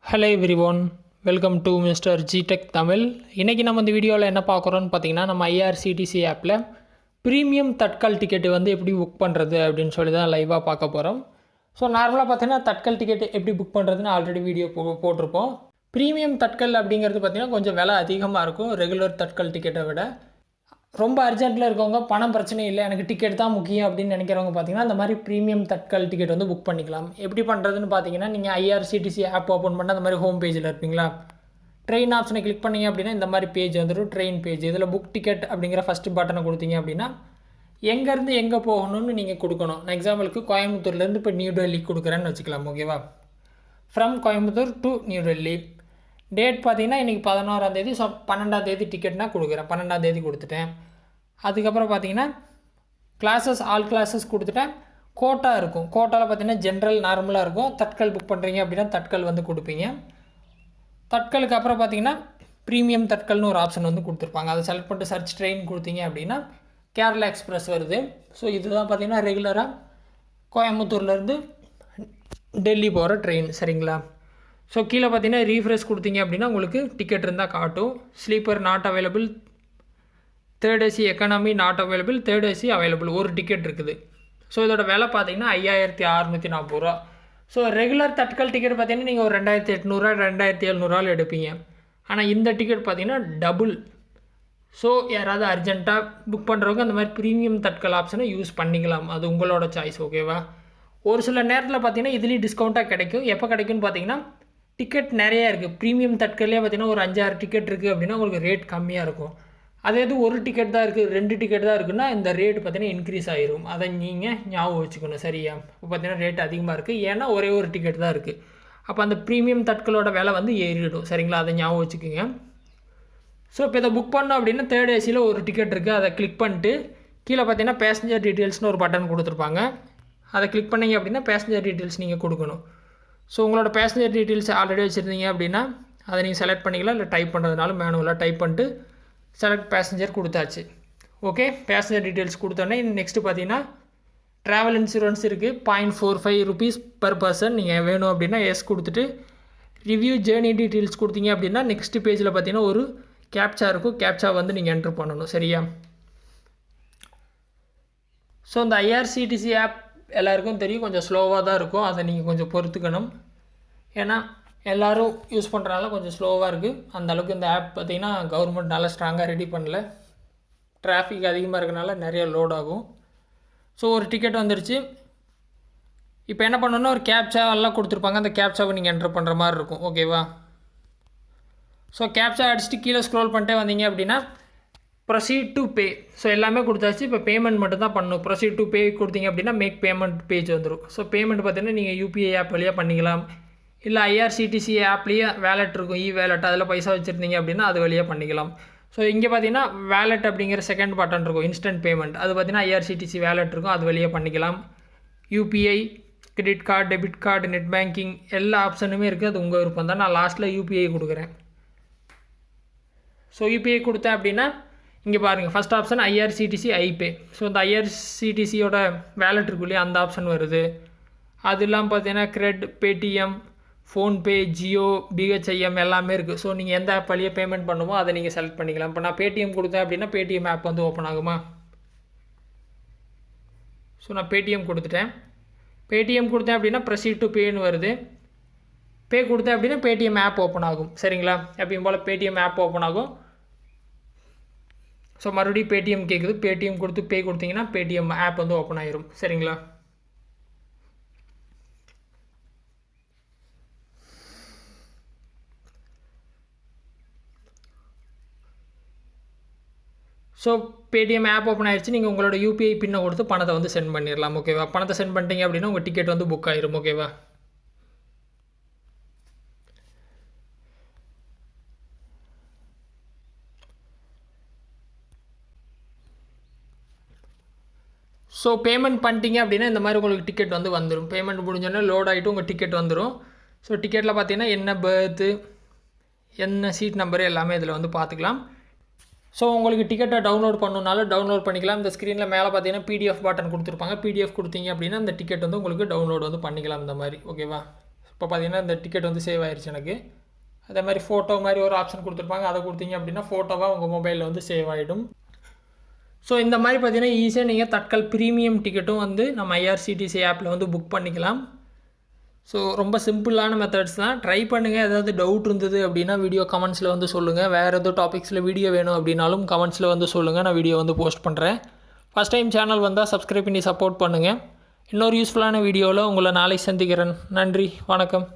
Hello everyone, welcome to mister G Tech Tamil. இன்றைக்கி நம்ம இந்த வீடியோவில் என்ன பார்க்குறோன்னு பார்த்தீங்கன்னா, நம்ம ஐஆர்சிடிசி ஆப்பில் ப்ரீமியம் தட்கல் டிக்கெட்டு வந்து எப்படி புக் பண்ணுறது அப்படின்னு சொல்லி தான் லைவாக பார்க்க போகிறோம். ஸோ நார்மலாக பார்த்தீங்கன்னா தட்கல் டிக்கெட் எப்படி புக் பண்ணுறதுன்னு ஆல்ரெடி வீடியோ போட்டிருப்போம். ப்ரீமியம் தட்கல் அப்படிங்கிறது பார்த்திங்கன்னா கொஞ்சம் விலை அதிகமாக இருக்கும் ரெகுலர் தட்கல் டிக்கெட்டை விட. ரொம்ப அர்ஜென்ட்டில் இருக்கவங்க, பணம் பிரச்சனை இல்லை, எனக்கு டிக்கெட் தான் முக்கியம் அப்படின்னு நினைக்கிறவங்க பார்த்தீங்கன்னா இந்த மாதிரி ப்ரீமியம் தட்கல் டிக்கெட் வந்து புக் பண்ணிக்கலாம். எப்படி பண்ணுறதுன்னு பார்த்தீங்கன்னா, நீங்கள் ஐஆர்சிடிசி ஆப் ஓப்பன் பண்ணால் அந்த மாதிரி ஹோம் பேஜில் இருப்பீங்களா, ட்ரெயின் ஆப்ஷனை கிளிக் பண்ணிங்க அப்படின்னா இந்த மாதிரி பேஜ் வந்துடும், ட்ரெயின் பேஜ். இதில் புக் டிக்கெட் அப்படிங்கிற ஃபஸ்ட்டு பட்டனை கொடுத்தீங்க அப்படின்னா எங்கேருந்து எங்கே போகணும்னு நீங்கள் கொடுக்கணும். நான் எக்ஸாம்பிளுக்கு கோயம்புத்தூர்லேருந்து இப்போ நியூ டெல்லி கொடுக்குறேன்னு வச்சுக்கலாம், ஓகேவா. From Coimbatore to new Delhi. Date பார்த்தீங்கன்னா இன்றைக்கி 11ஆம் தேதி. ஸோ 12ஆம் தேதி டிக்கெட்னா கொடுக்குறேன், 12ஆம் தேதி கொடுத்துட்டேன். அதுக்கப்புறம் பார்த்தீங்கன்னா கிளாஸஸ், ஆல் கிளாஸஸ் கொடுத்துட்டேன். கோட்டா இருக்கும், கோட்டாவில் பார்த்தீங்கன்னா ஜென்ரல் நார்மலாக இருக்கும். தட்கல் புக் பண்ணுறீங்க அப்படின்னா தட்கல் வந்து கொடுப்பீங்க. தட்கலுக்கு அப்புறம் பார்த்தீங்கன்னா ப்ரீமியம் தட்கல்னு ஒரு ஆப்ஷன் வந்து கொடுத்துருப்பாங்க. அதை செலக்ட் பண்ணிட்டு சர்ச் ட்ரெயின் கொடுத்தீங்க அப்படின்னா கேரளா எக்ஸ்பிரஸ் வருது. ஸோ இதுதான் பார்த்தீங்கன்னா ரெகுலராக கோயம்புத்தூர்லேருந்து டெல்லி போகிற ட்ரெயின், சரிங்களா. ஸோ கீழே பார்த்தீங்கன்னா ரீஃப்ரெஷ் கொடுத்தீங்க அப்படின்னா உங்களுக்கு டிக்கெட் இருந்தால் காட்டும். Sleeper not available, third AC economy not available, third AC available, ஒரு டிக்கெட் இருக்குது. ஸோ இதோட விலை பார்த்தீங்கன்னா 5640 ரூபா. ஸோ ரெகுலர் தட்கல் டிக்கெட் பார்த்தீங்கன்னா நீங்கள் ஒரு 2800 2700 எடுப்பீங்க. ஆனால் இந்த டிக்கெட் பார்த்தீங்கன்னா டபுள். ஸோ யாராவது அர்ஜென்ட்டாக புக் பண்ணுறவங்க அந்த மாதிரி ப்ரீமியம் தட்கல் ஆப்ஷனை யூஸ் பண்ணிக்கலாம், அது உங்களோட சாய்ஸ், ஓகேவா. ஒரு சில நேரத்தில் பார்த்தீங்கன்னா இதுலேயும் டிஸ்கவுண்ட்டாக கிடைக்கும். எப்போ கிடைக்கும்னு பார்த்தீங்கன்னா டிக்கெட் நிறையா இருக்குது. ப்ரீமியம் தட்கல்லே பார்த்தீங்கன்னா ஒரு 5-6 டிக்கெட் இருக்குது அப்படின்னா உங்களுக்கு ரேட் கம்மியாக இருக்கும். அதே இது ஒரு டிக்கெட் தான் இருக்குது, 2 டிக்கெட் தான் இருக்குன்னா இந்த ரேட் பார்த்தீங்கன்னா இன்க்ரீஸ் ஆகிரும். அதை நீங்கள் ஞாபகம் வச்சுக்கணும், சரியா. இப்போ பார்த்தீங்கன்னா ரேட் அதிகமாக இருக்குது, ஏன்னா ஒரே ஒரு டிக்கெட் தான் இருக்குது. அப்போ அந்த ப்ரீமியம் தட்கலோட விலை வந்து ஏறிடும், சரிங்களா. அதை ஞாபகம் வச்சுக்கோங்க. ஸோ இப்போ இதை புக் பண்ணோம் அப்படின்னா தேர்ட் ஏசியில் ஒரு டிக்கெட் இருக்குது, அதை கிளிக் பண்ணிட்டு கீழே பார்த்தீங்கன்னா பேசஞ்சர் டீட்டெயில்ஸ்னு ஒரு பட்டன் கொடுத்துருப்பாங்க. அதை கிளிக் பண்ணிங்க அப்படின்னா பேசஞ்சர் டீட்டெயில்ஸ் நீங்கள் கொடுக்கணும். ஸோ உங்களோட பேசஞ்சர் டீட்டெயில்ஸ் ஆல்ரெடி வச்சுருந்தீங்க அப்படின்னா அதை நீங்கள் செலக்ட் பண்ணிக்கலாம், இல்லை டைப் பண்ணுறதுனால மேனுவலாக டைப் பண்ணிட்டு செலக்ட் பேசஞ்சர் கொடுத்தாச்சு. ஓகே, பேசஞ்சர் டீட்டெயில்ஸ் கொடுத்தோன்னே நெக்ஸ்ட்டு பார்த்தீங்கன்னா ட்ராவல் இன்சூரன்ஸ் இருக்குது, 0.45 rupees பர் பர்சன். நீங்கள் வேணும் அப்படின்னா எஸ் கொடுத்துட்டு ரிவ்யூ ஜேர்னி டீட்டெயில்ஸ் கொடுத்தீங்க அப்படின்னா நெக்ஸ்ட் பேஜில் பார்த்தீங்கன்னா ஒரு கேப்சா இருக்கும், கேப்சா வந்து நீங்கள் என்ட்ரு பண்ணணும், சரியா. ஸோ இந்த ஐஆர்சிடிசி ஆப் எல்லாருக்கும் தெரியும், கொஞ்சம் ஸ்லோவாக தான் இருக்கும், அதை நீங்கள் கொஞ்சம் பொறுத்துக்கணும். ஏன்னா எல்லோரும் யூஸ் பண்ணுறதுனால கொஞ்சம் ஸ்லோவாக இருக்குது. அந்தளவுக்கு இந்த ஆப் பார்த்திங்கன்னா கவர்மெண்ட் நல்லா ஸ்ட்ராங்காக ரெடி பண்ணல. டிராஃபிக் அதிகமாக இருக்கனால நிறைய லோட் ஆகும். ஸோ ஒரு டிக்கெட் வந்துருச்சு. இப்போ என்ன பண்ணணுன்னா ஒரு கேப்சா எல்லாம் கொடுத்துருப்பாங்க, அந்த கேப்சாவை நீங்கள் என்ட்ரு பண்ணுற மாதிரி இருக்கும், ஓகேவா. ஸோ கேப்சா அடிச்சுட்டு கீழே ஸ்க்ரோல் பண்ணிட்டே வந்தீங்க அப்படின்னா ப்ரொசீட் டு பே. ஸோ எல்லாமே கொடுத்தாச்சு, இப்போ பேமெண்ட் மட்டும் தான் பண்ணணும். ப்ரொசீட் டு பே கொடுத்தீங்க அப்படின்னா மேக் பேமெண்ட் பேஜ் வந்துடும். ஸோ பேமெண்ட் பார்த்தீங்கன்னா நீங்கள் யூபிஐ ஆப் வழியாக பண்ணிக்கலாம், இல்லை ஐஆர்சிடிசி ஆப்லேயே வேலெட் இருக்கும், வேலெட், அதில் பைசா வச்சுருந்தீங்க அப்படின்னா அது வழியாக பண்ணிக்கலாம். ஸோ இங்கே பார்த்தீங்கன்னா வேலெட் அப்படிங்கிற செகண்ட் பட்டன் இருக்கும், இன்ஸ்டன்ட் பேமெண்ட். அது பார்த்தீங்கன்னா ஐஆர்சிடிசி வேலெட் இருக்கும், அது வழியாக பண்ணிக்கலாம். UPI, credit card, debit card, net banking எல்லா ஆப்ஷனுமே இருக்குது, அது உங்கள் விருப்பம் தான். நான் லாஸ்ட்டில் யூபிஐ கொடுக்குறேன். ஸோ யூபிஐ கொடுத்தேன் அப்படின்னா இங்கே பாருங்கள் ஃபஸ்ட் ஆப்ஷன் ஐஆர்சிடிசி ஐபே. ஸோ இந்த ஐஆர்சிடிசியோட வேலெட் இருக்கு இல்லையா, அந்த ஆப்ஷன் வருது. அது இல்லாமல் பார்த்தீங்கன்னா கிரெட், பேடிஎம், ஃபோன்பே, ஜியோ, பிஹெச்ஐஎம் எல்லாமே இருக்குது. ஸோ நீங்கள் எந்த ஆப் வழியாக பேமெண்ட் பண்ணுமோ அதை நீங்கள் செலக்ட் பண்ணிக்கலாம். இப்போ நான் பேடிஎம் கொடுத்தேன் அப்படின்னா பேடிஎம் ஆப் வந்து ஓப்பன் ஆகுமா. ஸோ நான் பேடிஎம் கொடுத்துட்டேன். பேடிஎம் கொடுத்தேன் அப்படின்னா ப்ரொசீட் டு பேன்னு வருது. பே கொடுத்தேன் அப்படின்னா பேடிஎம் ஆப் ஓப்பன் ஆகும், சரிங்களா. எப்பயும் போல் பேடிஎம் ஆப் ஓப்பன் ஆகும். ஸோ மறுபடியும் பேடிஎம் கேட்குது, பேடிஎம் கொடுத்து பே கொடுத்தீங்கன்னா பேடிஎம் ஆப் வந்து ஓப்பன் ஆகிரும், சரிங்களா. ஸோ பேடிஎம் ஆப் ஓப்பன் ஆகிடுச்சு. நீங்கள் உங்களோட யூபிஐ பின்னை கொடுத்து பணத்தை வந்து சென்ட் பண்ணிடலாம், ஓகேவா. பணத்தை சென்ட் பண்ணிட்டீங்க அப்படின்னா உங்கள் டிக்கெட் வந்து புக் ஆகிரும், ஓகேவா. ஸோ பேமெண்ட் பண்ணிட்டீங்க அப்படின்னா இந்த மாதிரி உங்களுக்கு டிக்கெட் வந்து வந்துடும். பேமெண்ட் முடிஞ்சோடனே லோட் ஆகிட்டு உங்கள் டிக்கெட் வந்துடும். ஸோ டிக்கெட்டில் பார்த்தீங்கன்னா என்ன பர்த்து, என்ன சீட் நம்பரு எல்லாமே இதில் வந்து பார்த்துக்கலாம். ஸோ உங்களுக்கு டிக்கெட்டை டவுன்லோட் பண்ணணுனாலும் டவுன்லோட் பண்ணிக்கலாம். இந்த ஸ்க்ரீனில் மேலே பார்த்தீங்கன்னா பிடிஎஃப் பட்டன் கொடுத்துருப்பாங்க. பிடிஎஃப் கொடுத்தீங்க அப்படின்னா இந்த டிக்கெட் வந்து உங்களுக்கு டவுன்லோட் வந்து பண்ணிக்கலாம் இந்த மாதிரி, ஓகேவா. இப்போ பார்த்தீங்கன்னா இந்த டிக்கெட் வந்து சேவ் ஆயிடுச்சு எனக்கு. அதே மாதிரி ஃபோட்டோ மாதிரி ஒரு ஆப்ஷன் கொடுத்துருப்பாங்க, அதை கொடுத்தீங்க அப்படின்னா ஃபோட்டோவாக உங்கள் மொபைலில் வந்து சேவ் ஆகிடும். ஸோ இந்த மாதிரி பார்த்தீங்கன்னா ஈஸியாக நீங்கள் தட்கல் ப்ரீமியம் டிக்கெட்டும் வந்து நம்ம ஐஆர்சிடிசி ஆப்பில் வந்து புக் பண்ணிக்கலாம். ஸோ ரொம்ப சிம்பிளான மெத்தட்ஸ் தான், ட்ரை பண்ணுங்கள். ஏதாவது டவுட் இருந்தது அப்படின்னா வீடியோ கமெண்ட்ஸில் வந்து சொல்லுங்கள். வேறு எதுவும் டாபிக்ஸில் வீடியோ வேணும் அப்படின்னாலும் கமெண்ட்ஸில் வந்து சொல்லுங்கள், நான் வீடியோ வந்து போஸ்ட் பண்ணுறேன். ஃபஸ்ட் டைம் சேனல் வந்தால் சப்ஸ்கிரைப் பண்ணி சப்போர்ட் பண்ணுங்கள். இன்னொரு யூஸ்ஃபுல்லான வீடியோவில் உங்களை நாளைக்கு சந்திக்கிறேன். நன்றி, வணக்கம்.